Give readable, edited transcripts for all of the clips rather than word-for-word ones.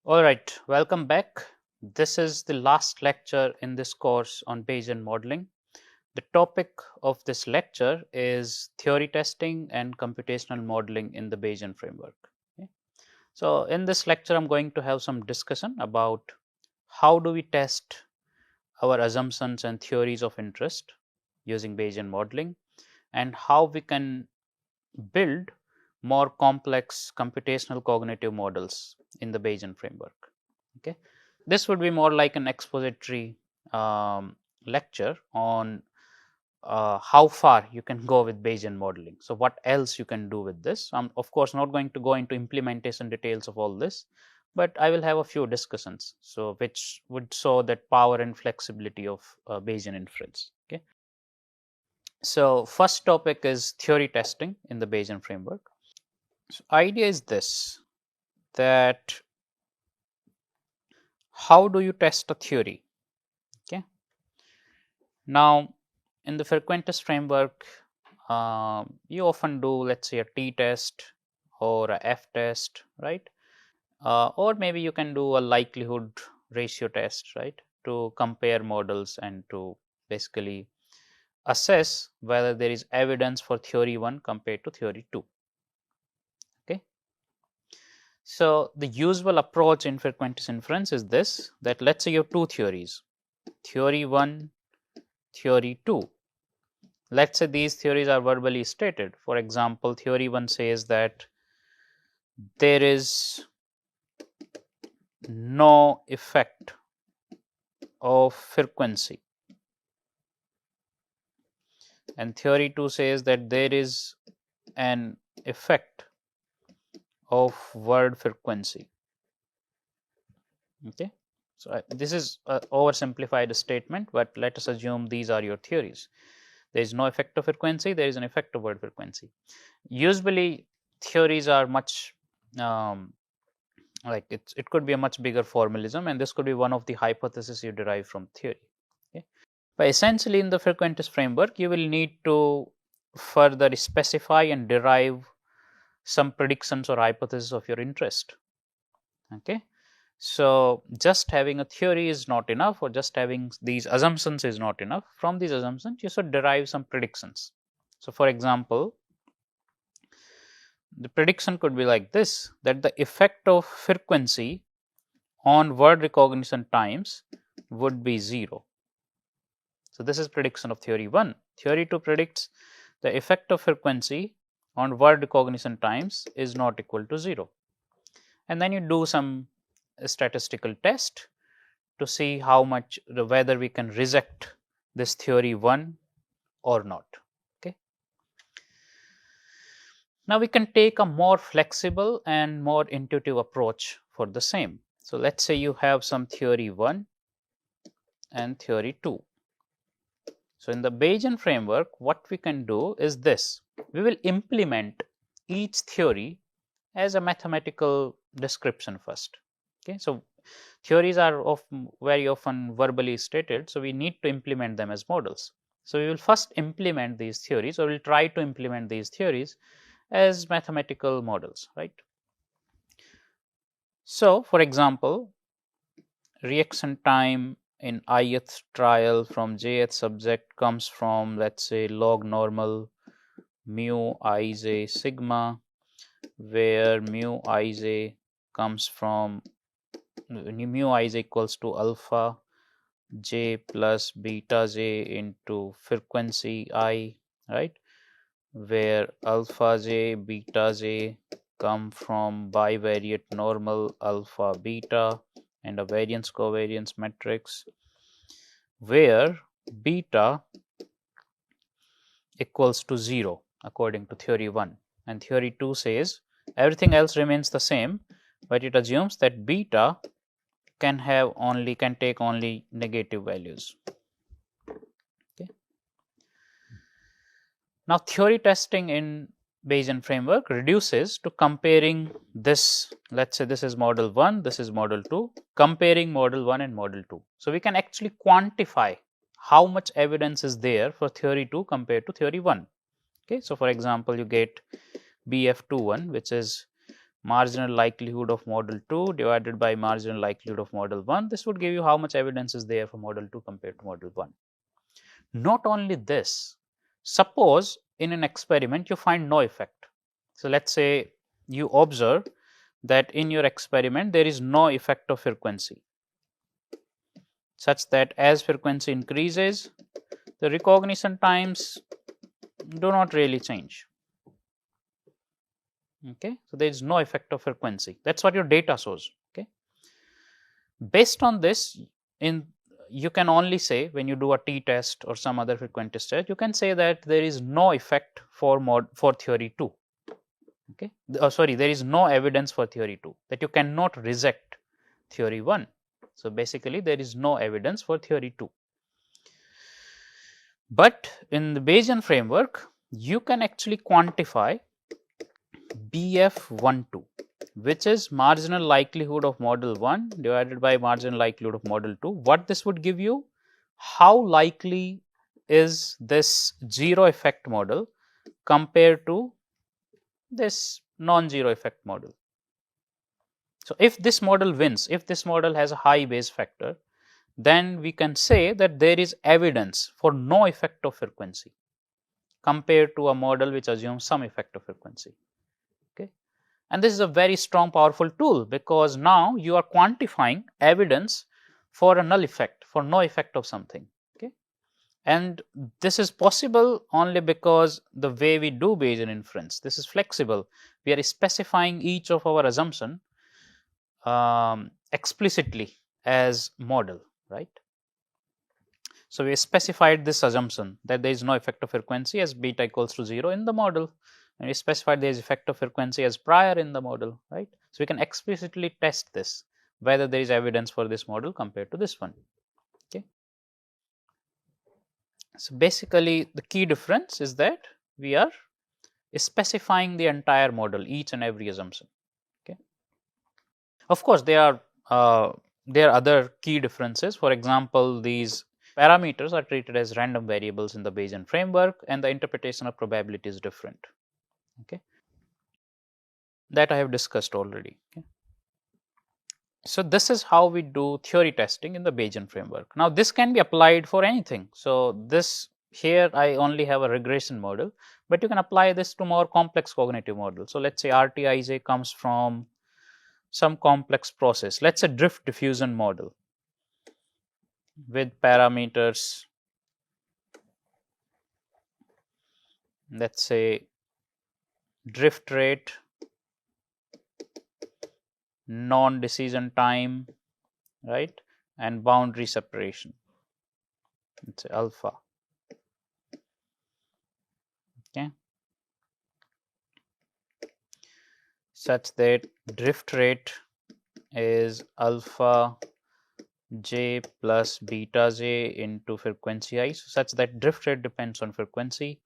All right, welcome back. This is the last lecture in this course on Bayesian modeling. The topic of this lecture is theory testing and computational modeling in the Bayesian framework. Okay. So in this lecture, I'm going to have some discussion about how do we test our assumptions and theories of interest using Bayesian modeling, and how we can build more complex computational cognitive models in the Bayesian framework. Okay, this would be more like an expository lecture on how far you can go with Bayesian modeling. So what else you can do with this? I'm of course not going to go into implementation details of all this, but I will have a few discussions, so which would show that power and flexibility of Bayesian inference. Okay, so first topic is theory testing in the Bayesian framework. So idea is this, that how do you test a theory? Okay, now in the frequentist framework, you often do, let's say, a t-test or a f-test, right? Or maybe you can do a likelihood ratio test, right, to compare models and to basically assess whether there is evidence for theory 1 compared to theory 2. Okay, so the usual approach in frequentist inference is this, that let's say you have two theories, theory 1, theory 2. Let's say these theories are verbally stated. For example, theory 1 says that there is no effect of frequency, and theory 2 says that there is an effect of word frequency. Okay, so this is an oversimplified statement, but let us assume these are your theories. There is no effect of frequency, there is an effect of word frequency. Usually theories are much like it could be a much bigger formalism, and this could be one of the hypotheses you derive from theory. Okay, but essentially in the frequentist framework you will need to further specify and derive some predictions or hypotheses of your interest. Okay, so just having a theory is not enough, or just having these assumptions is not enough. From these assumptions you should derive some predictions. So for example, the prediction could be like this, that the effect of frequency on word recognition times would be 0. So this is prediction of theory 1. Theory 2 predicts the effect of frequency on word recognition times is not equal to 0. And then you do some statistical test to see how much, whether we can reject this theory 1 or not. Okay, now we can take a more flexible and more intuitive approach for the same. So let's say you have some theory 1 and theory 2. So in the Bayesian framework, what we can do is this: we will implement each theory as a mathematical description first. Okay, so theories are very often verbally stated, so we need to implement them as models. So we will first implement these theories, or we will try to implement these theories as mathematical models, right? So for example, reaction time in ith trial from jth subject comes from, let's say, log normal mu ij sigma, where mu ij comes from, mu ij equals to alpha j plus beta j into frequency I, right, where alpha j, beta j come from bivariate normal alpha beta and a variance covariance matrix, where beta equals to 0 according to theory 1, and theory 2 says everything else remains the same, but it assumes that beta can take only negative values. Okay. Now theory testing in Bayesian framework reduces to comparing this, let's say this is model 1, this is model 2, comparing model 1 and model 2. So we can actually quantify how much evidence is there for theory 2 compared to theory 1. Okay, so for example, you get BF21, which is marginal likelihood of model 2 divided by marginal likelihood of model 1. This would give you how much evidence is there for model 2 compared to model 1. Not only this, suppose in an experiment you find no effect. So, let us say you observe that in your experiment there is no effect of frequency, such that as frequency increases, the recognition times do not really change. Okay. So, there is no effect of frequency, that is what your data shows. Okay. Based on this, you can only say when you do a t-test or some other frequency test, you can say that there is no effect for theory 2. Okay. Sorry, there is no evidence for theory 2, that you cannot reject theory 1. So, basically there is no evidence for theory 2. But in the Bayesian framework, you can actually quantify BF12, which is marginal likelihood of model 1 divided by marginal likelihood of model 2. What this would give you? How likely is this zero effect model compared to this non-zero effect model? So, if this model wins, if this model has a high Bayes factor, then we can say that there is evidence for no effect of frequency compared to a model which assumes some effect of frequency. Okay. And this is a very strong, powerful tool, because now you are quantifying evidence for a null effect, for no effect of something. Okay. And this is possible only because the way we do Bayesian inference, this is flexible. We are specifying each of our assumption explicitly as model, right. So, we specified this assumption that there is no effect of frequency as beta equals to 0 in the model, and we specified there is effect of frequency as prior in the model, right. So, we can explicitly test this, whether there is evidence for this model compared to this one. Okay. So, basically the key difference is that we are specifying the entire model, each and every assumption. Okay. Of course, there are other key differences. For example, these parameters are treated as random variables in the Bayesian framework, and the interpretation of probability is different. Okay. That I have discussed already. Okay. So, this is how we do theory testing in the Bayesian framework. Now, this can be applied for anything. So, this here I only have a regression model, but you can apply this to more complex cognitive models. So, let us say RTIJ comes from some complex process, let us say drift diffusion model with parameters, let us say drift rate, non-decision time, right, and boundary separation, let us say alpha. Okay. Such that drift rate is alpha j plus beta j into frequency I, so such that drift rate depends on frequency.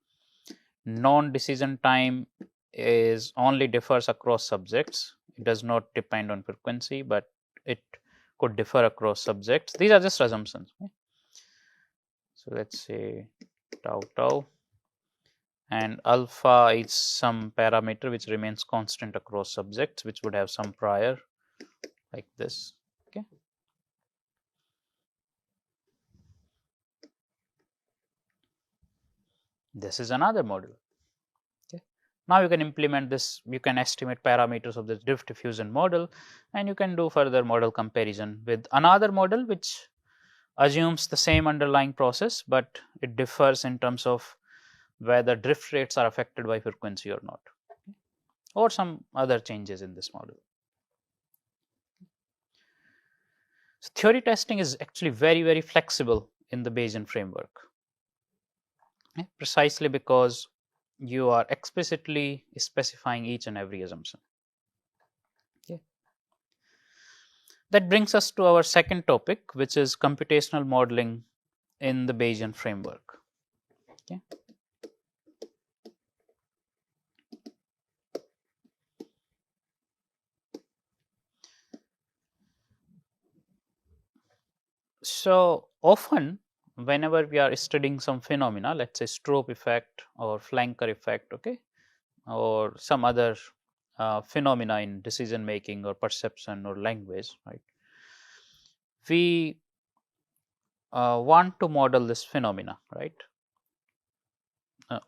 Non-decision time is only differs across subjects, it does not depend on frequency, but it could differ across subjects. These are just assumptions. Okay. So, let us say tau tau, and alpha is some parameter which remains constant across subjects, which would have some prior like this. Okay. This is another model. Okay. Now, you can implement this, you can estimate parameters of the drift diffusion model, and you can do further model comparison with another model which assumes the same underlying process, but it differs in terms of whether drift rates are affected by frequency or not, or some other changes in this model. So, theory testing is actually very flexible in the Bayesian framework, precisely because you are explicitly specifying each and every assumption. Okay. That brings us to our second topic, which is computational modeling in the Bayesian framework. Okay. So, often whenever we are studying some phenomena, let us say strobe effect or flanker effect, okay, or some other phenomena in decision making or perception or language, right? We want to model this phenomena, right?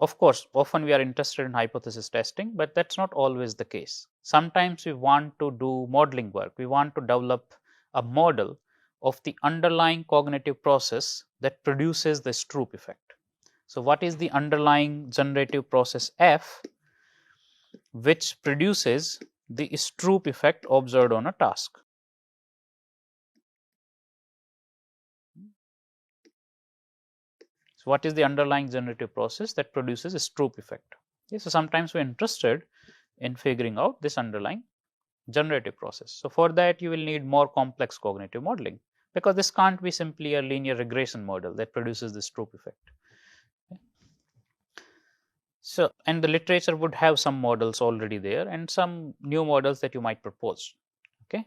Of course, often we are interested in hypothesis testing, but that's not always the case. Sometimes we want to do modeling work. We want to develop a model of the underlying cognitive process that produces the Stroop effect. So, what is the underlying generative process F which produces the Stroop effect observed on a task? So, what is the underlying generative process that produces a Stroop effect? Okay, so, sometimes we are interested in figuring out this underlying generative process. So, for that you will need more complex cognitive modeling, because this can't be simply a linear regression model that produces this Stroop effect. Okay. So, and the literature would have some models already there and some new models that you might propose. Okay.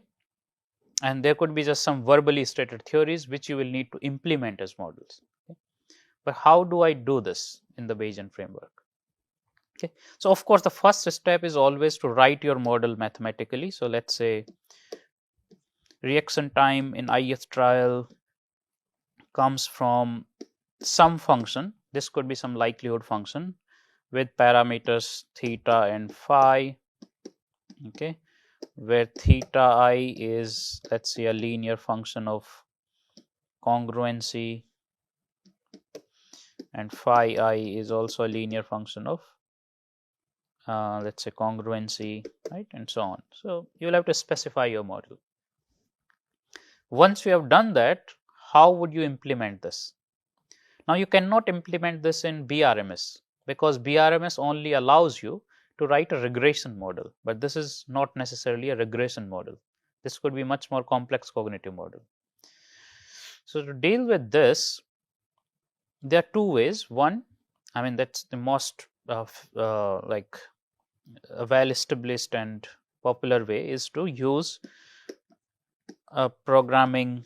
And there could be just some verbally stated theories which you will need to implement as models. Okay. But how do I do this in the Bayesian framework? Okay. So, of course, the first step is always to write your model mathematically. So, let's say reaction time in ith trial comes from some function. This could be some likelihood function with parameters theta and phi, okay, where theta I is, let's say, a linear function of congruency and phi I is also a linear function of let's say congruency, right, and so on. So, you will have to specify your model. Once you have done that, how would you implement this? Now, you cannot implement this in BRMS, because BRMS only allows you to write a regression model, but this is not necessarily a regression model. This could be much more complex cognitive model. So, to deal with this, there are two ways. One, I mean, that's the most like a well established and popular way, is to use a programming,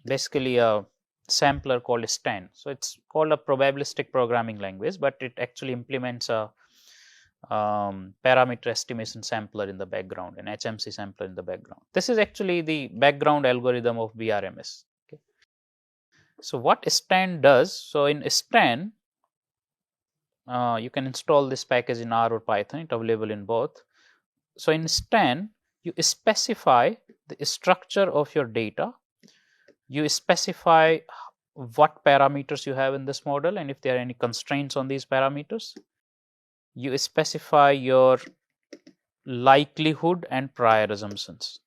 basically a sampler called STAN. So, it's called a probabilistic programming language, but it actually implements a parameter estimation sampler in the background, an HMC sampler in the background. This is actually the background algorithm of BRMS. Okay. So, what STAN does? So, in STAN, you can install this package in R or Python. It's available in both. So, in STAN, you specify the structure of your data. You specify what parameters you have in this model and if there are any constraints on these parameters. You specify your likelihood and prior assumptions.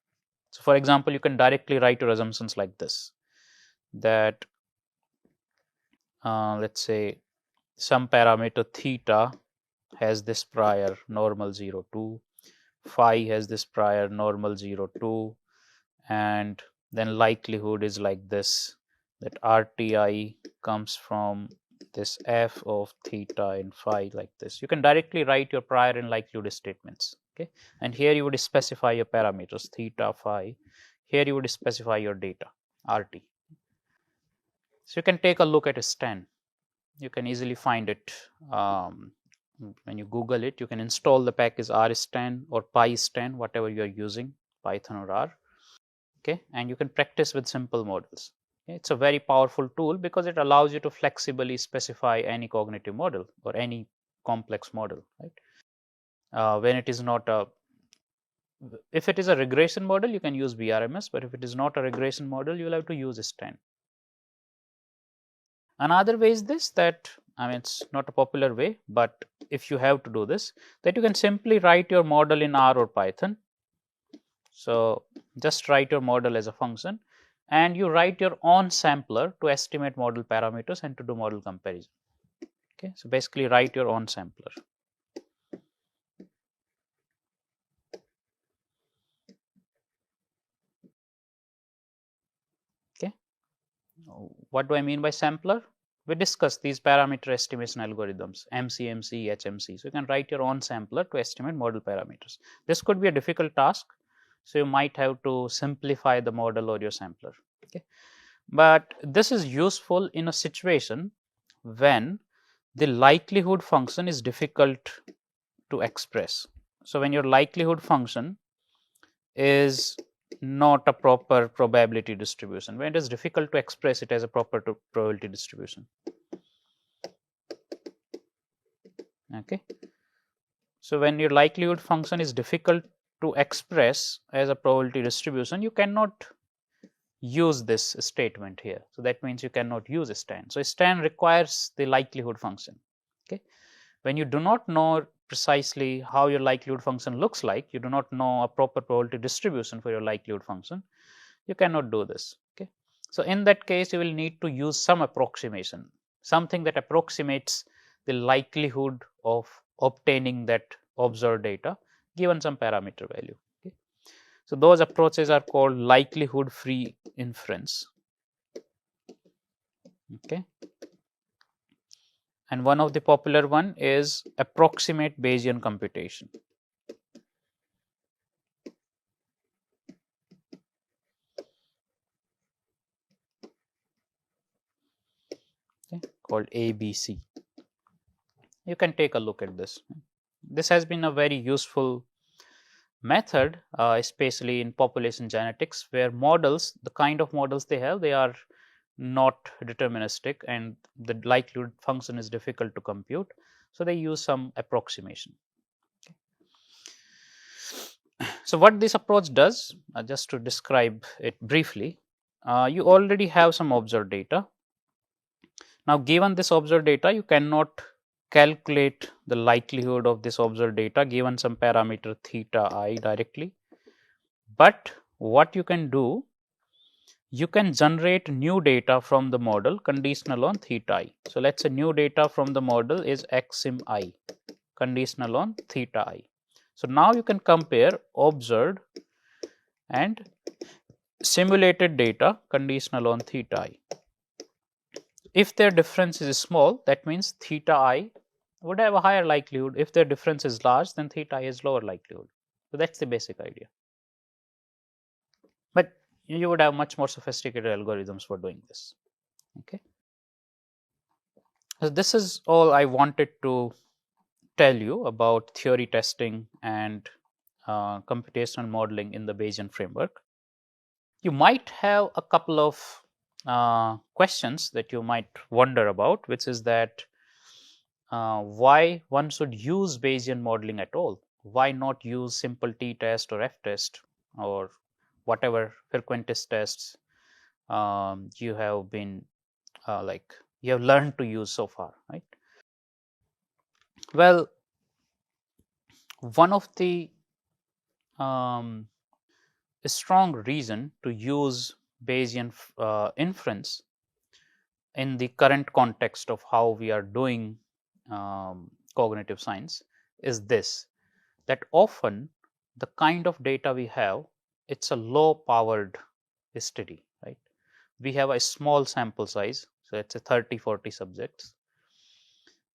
So, for example, you can directly write your assumptions like this, that let's say some parameter theta has this prior normal 0 2, phi has this prior normal 0 2, and then likelihood is like this, that RTI comes from this f of theta and phi like this. You can directly write your prior and likelihood statements. Okay, and here you would specify your parameters theta, phi. Here you would specify your data RT. So, you can take a look at a STAN. You can easily find it when you Google it. You can install the package RSTAN or PySTAN, whatever you are using, Python or R. Okay, and you can practice with simple models. Okay, it's a very powerful tool because it allows you to flexibly specify any cognitive model or any complex model, right? When it is not a, if it is a regression model, you can use BRMS, but if it is not a regression model, you will have to use STAN. Another way is this, that I mean, it's not a popular way, but if you have to do this, that you can simply write your model in R or Python. So, just write your model as a function and you write your own sampler to estimate model parameters and to do model comparison. Okay, so basically write your own sampler. Okay, what do I mean by sampler? We discussed these parameter estimation algorithms, MCMC, HMC. So, you can write your own sampler to estimate model parameters. This could be a difficult task. So, you might have to simplify the model or your sampler. Okay. But this is useful in a situation when the likelihood function is difficult to express. So when your likelihood function is not a proper probability distribution, when it is difficult to express it as a proper probability distribution. Okay. So when your likelihood function is difficult to express as a probability distribution, you cannot use this statement here. So that means you cannot use a stan. So stan requires the likelihood function. Okay. When you do not know precisely how your likelihood function looks like, you do not know a proper probability distribution for your likelihood function, you cannot do this. Okay. So in that case, you will need to use some approximation, something that approximates the likelihood of obtaining that observed data given some parameter value. Okay. So those approaches are called likelihood free inference. Okay. And one of the popular one is approximate Bayesian computation. Okay, called ABC. You can take a look at this. This has been a very useful method, especially in population genetics, where models, the kind of models they have, they are not deterministic and the likelihood function is difficult to compute. So they use some approximation. Okay. So what this approach does, just to describe it briefly, you already have some observed data. Now, given this observed data, you cannot calculate the likelihood of this observed data given some parameter theta I directly. But what you can do, you can generate new data from the model conditional on theta I. So, let us say new data from the model is xsim I conditional on theta I. So, now you can compare observed and simulated data conditional on theta I. If their difference is small, that means theta I would have a higher likelihood. If their difference is large, then theta I is lower likelihood. So that's the basic idea. But you would have much more sophisticated algorithms for doing this. Okay. So this is all I wanted to tell you about theory testing and computational modeling in the Bayesian framework. You might have a couple of questions that you might wonder about, which is that why one should use Bayesian modeling at all? Why not use simple t-test or f-test or whatever frequentist tests you have been you have learned to use so far, right? Well, one of the strong reason to use Bayesian inference in the current context of how we are doing cognitive science is this, that often the kind of data we have, it's a low powered study, right? We have a small sample size, so it's a 30-40 subjects.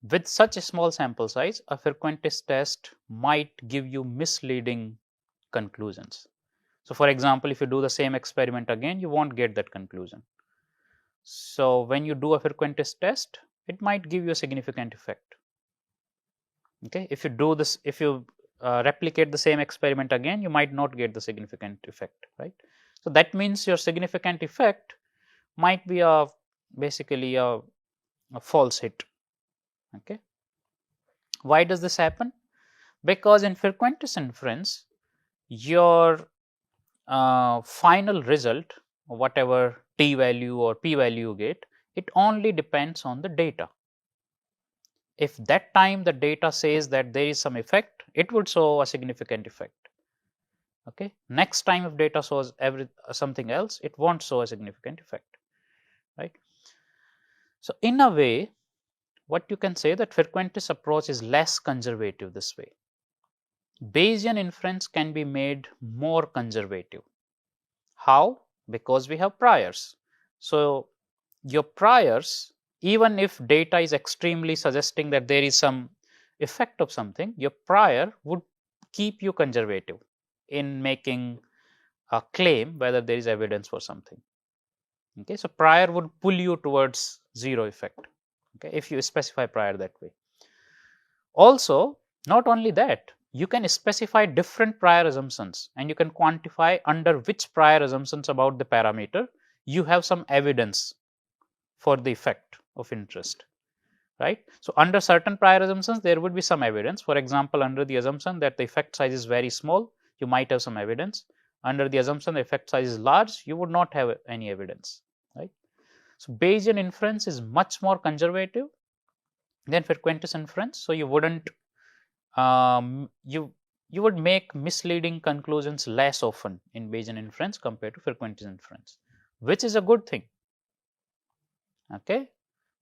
With such a small sample size, a frequentist test might give you misleading conclusions. So for example, if you do the same experiment again, you won't get that conclusion. So when you do a frequentist test, it might give you a significant effect. Okay, if you do this, if you replicate the same experiment again, you might not get the significant effect, right? So that means your significant effect might be basically a false hit. Okay, why does this happen? Because in frequentist inference, your final result, whatever t value or p value you get, it only depends on the data. If that time the data says that there is some effect, it would show a significant effect. Okay, next time if data shows something else, it won't show a significant effect, right? So in a way, what you can say that frequentist approach is less conservative this way. Bayesian inference can be made more conservative. How? Because we have priors. So your priors, even if data is extremely suggesting that there is some effect of something, your prior would keep you conservative in making a claim whether there is evidence for something. Okay, so prior would pull you towards zero effect. Okay, if you specify prior that way. Also, not only that, you can specify different prior assumptions and you can quantify under which prior assumptions about the parameter you have some evidence for the effect of interest, right? So, under certain prior assumptions, there would be some evidence. For example, under the assumption that the effect size is very small, you might have some evidence. Under the assumption the effect size is large, you would not have any evidence, right? So, Bayesian inference is much more conservative than frequentist inference. So, you wouldn't you would make misleading conclusions less often in Bayesian inference compared to frequentist inference, which is a good thing. Okay,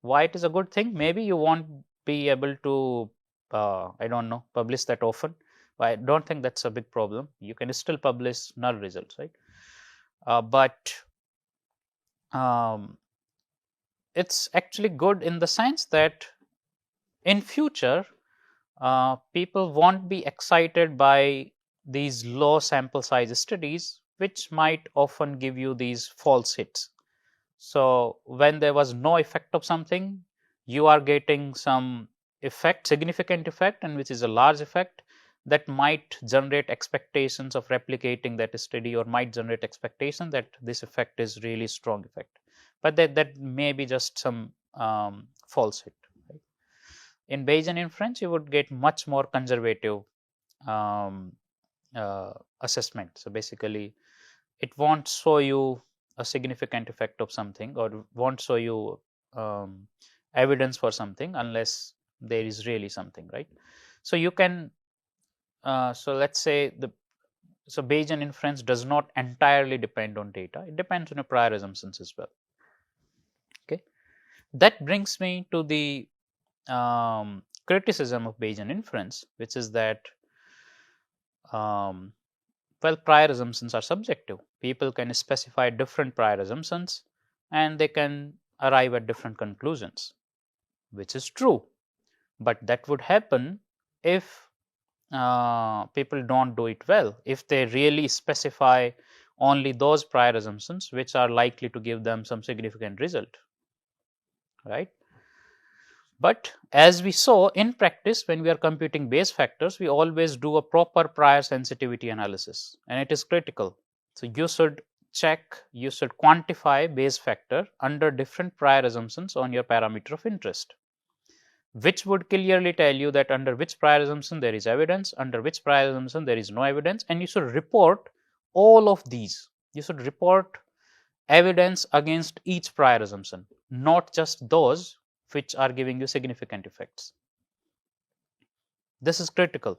why it is a good thing? Maybe you won't be able to I don't know, publish that often. I don't think that's a big problem. You can still publish null results, right? But it's actually good in the sense that in future people won't be excited by these low sample size studies, which might often give you these false hits. So, when there was no effect of something, you are getting some effect, significant effect, and which is a large effect that might generate expectations of replicating that study, or might generate expectation that this effect is really strong effect. But that may be just some false hit. Right? In Bayesian inference, you would get much more conservative assessment. So, basically, it won't show you a significant effect of something, or won't show you evidence for something unless there is really something, right? So, you can so let's say so Bayesian inference does not entirely depend on data, it depends on your prior assumptions as well. Okay, that brings me to the criticism of Bayesian inference, which is that well, prior assumptions are subjective. People can specify different prior assumptions and they can arrive at different conclusions, which is true. But that would happen if people don't do it well, if they really specify only those prior assumptions which are likely to give them some significant result, right? But as we saw in practice, when we are computing Bayes factors, we always do a proper prior sensitivity analysis, and it is critical. So, you should check, you should quantify Bayes factor under different prior assumptions on your parameter of interest, which would clearly tell you that under which prior assumption there is evidence, under which prior assumption there is no evidence, and you should report all of these. You should report evidence against each prior assumption, not just those which are giving you significant effects. This is critical.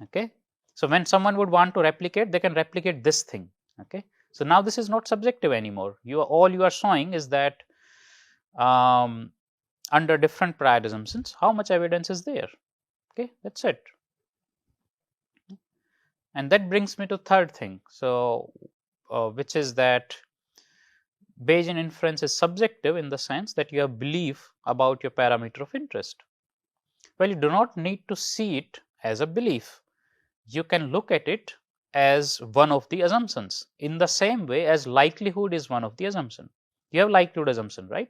Okay, so when someone would want to replicate, they can replicate this thing. Okay, so now this is not subjective anymore. All you are showing is that under different prior assumptions, how much evidence is there. Okay, that's it. And that brings me to third thing. So, which is that Bayesian inference is subjective in the sense that you have belief about your parameter of interest. Well, you do not need to see it as a belief. You can look at it as one of the assumptions, in the same way as likelihood is one of the assumption. You have likelihood assumption, right?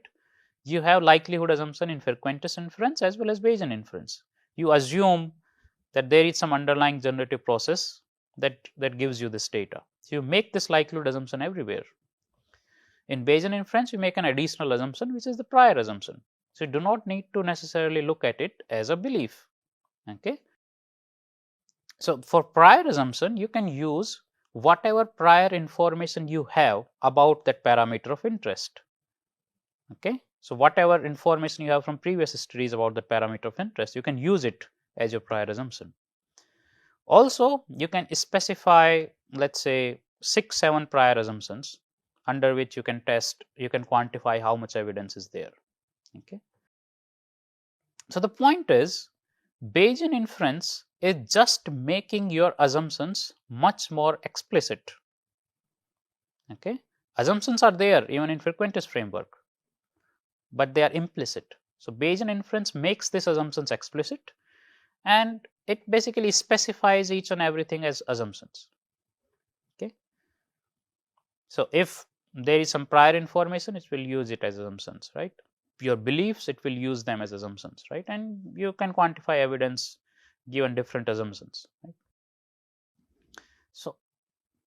You have likelihood assumption in frequentist inference as well as Bayesian inference. You assume that there is some underlying generative process that gives you this data. So, you make this likelihood assumption everywhere. In Bayesian inference, you make an additional assumption, which is the prior assumption. So, you do not need to necessarily look at it as a belief. Okay. So, for prior assumption, you can use whatever prior information you have about that parameter of interest. Okay. So, whatever information you have from previous studies about the parameter of interest, you can use it as your prior assumption. Also, you can specify, let's say, 6-7 prior assumptions under which you can test, you can quantify how much evidence is there. Okay. So, the point is, Bayesian inference is just making your assumptions much more explicit. Okay. Assumptions are there even in frequentist framework, but they are implicit. So, Bayesian inference makes these assumptions explicit, and it basically specifies each and everything as assumptions. Okay. So, if there is some prior information, it will use it as assumptions, right? Your beliefs, it will use them as assumptions, right? And you can quantify evidence given different assumptions. Right?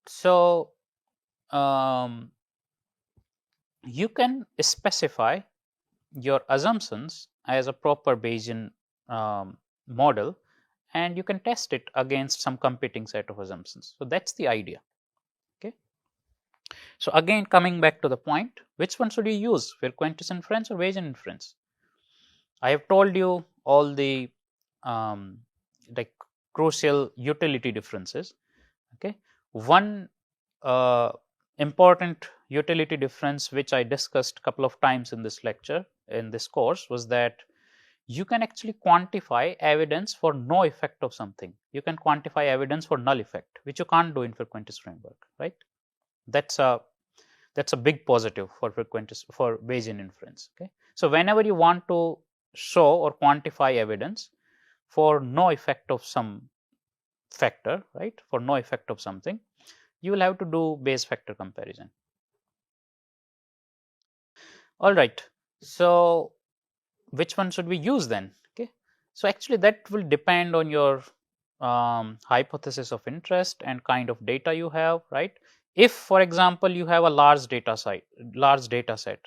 So you can specify your assumptions as a proper Bayesian model, and you can test it against some competing set of assumptions. So that's the idea. Okay. So again, coming back to the point, which one should you use, frequentist inference or Bayesian inference? I have told you all the like crucial utility differences. Okay, one important utility difference which I discussed a couple of times in this lecture, in this course, was that you can actually quantify evidence for no effect of something. You can quantify evidence for null effect, which you can't do in frequentist framework, right? That's a big positive for frequentist, for Bayesian inference. Okay, so whenever you want to show or quantify evidence for no effect of some factor, right, for no effect of something, you will have to do Bayes factor comparison. All right, so which one should we use then? Okay, so actually that will depend on your hypothesis of interest and kind of data you have, right? If, for example, you have a large data set,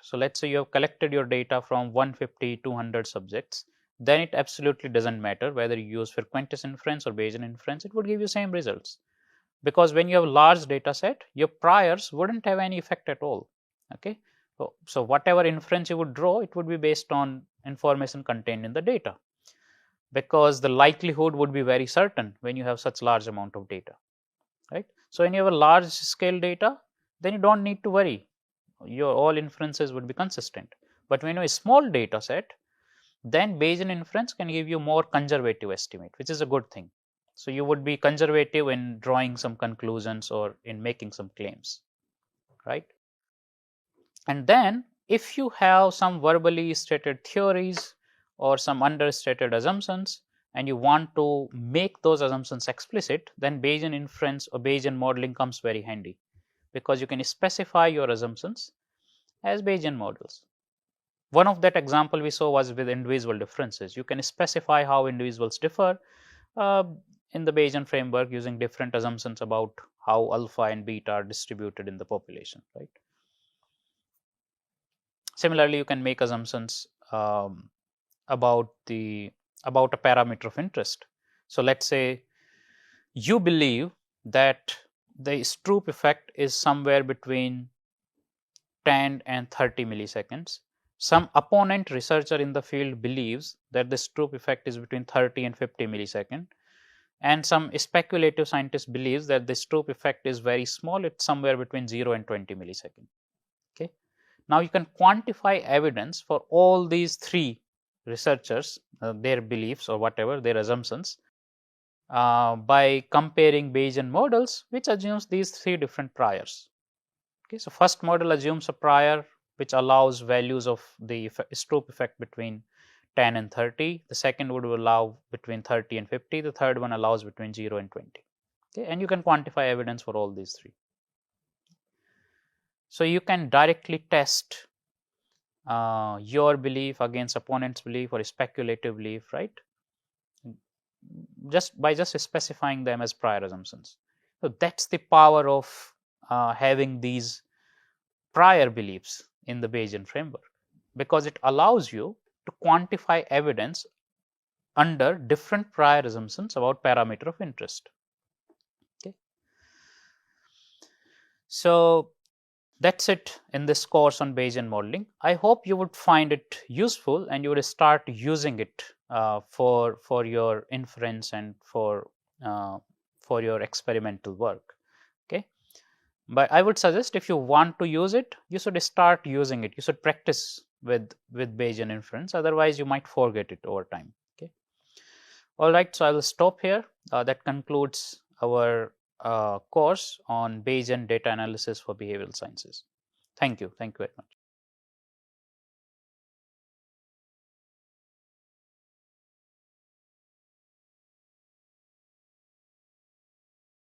so let's say you have collected your data from 150, 200 subjects, then it absolutely doesn't matter whether you use frequentist inference or Bayesian inference, it would give you same results. Because when you have a large data set, your priors wouldn't have any effect at all. Okay, so whatever inference you would draw, it would be based on information contained in the data, because the likelihood would be very certain when you have such large amount of data, right? So when you have a large scale data, then you don't need to worry, your all inferences would be consistent. But when you have a small data set, then Bayesian inference can give you more conservative estimate, which is a good thing. So you would be conservative in drawing some conclusions or in making some claims, right? And then if you have some verbally stated theories or some understated assumptions, and you want to make those assumptions explicit, then Bayesian inference or Bayesian modeling comes very handy, because you can specify your assumptions as Bayesian models. One of that example we saw was with individual differences. You can specify how individuals differ in the Bayesian framework using different assumptions about how alpha and beta are distributed in the population, right? Similarly, you can make assumptions about a parameter of interest. So let's say you believe that the Stroop effect is somewhere between 10 and 30 milliseconds. Some opponent researcher in the field believes that the Stroop effect is between 30 and 50 milliseconds. And some speculative scientist believes that the Stroop effect is very small, it's somewhere between 0 and 20 milliseconds. Okay. Now you can quantify evidence for all these three researchers, their beliefs or whatever, their assumptions, by comparing Bayesian models, which assumes these three different priors. Okay, so first model assumes a prior which allows values of the Stroop effect between 10 and 30. The second would allow between 30 and 50. The third one allows between 0 and 20. Okay, and you can quantify evidence for all these three. So you can directly test your belief against opponent's belief or speculative belief, right? Just by specifying them as prior assumptions. So that's the power of having these prior beliefs in the Bayesian framework, because it allows you to quantify evidence under different prior assumptions about parameter of interest. Okay. So that's it in this course on Bayesian modeling. I hope you would find it useful and you would start using it for your inference and for your experimental work. Okay. But I would suggest, if you want to use it, you should start using it. You should practice with Bayesian inference. Otherwise, you might forget it over time. Okay. All right. So I will stop here. That concludes our course on Bayesian data analysis for behavioral sciences. Thank you. Thank you very much.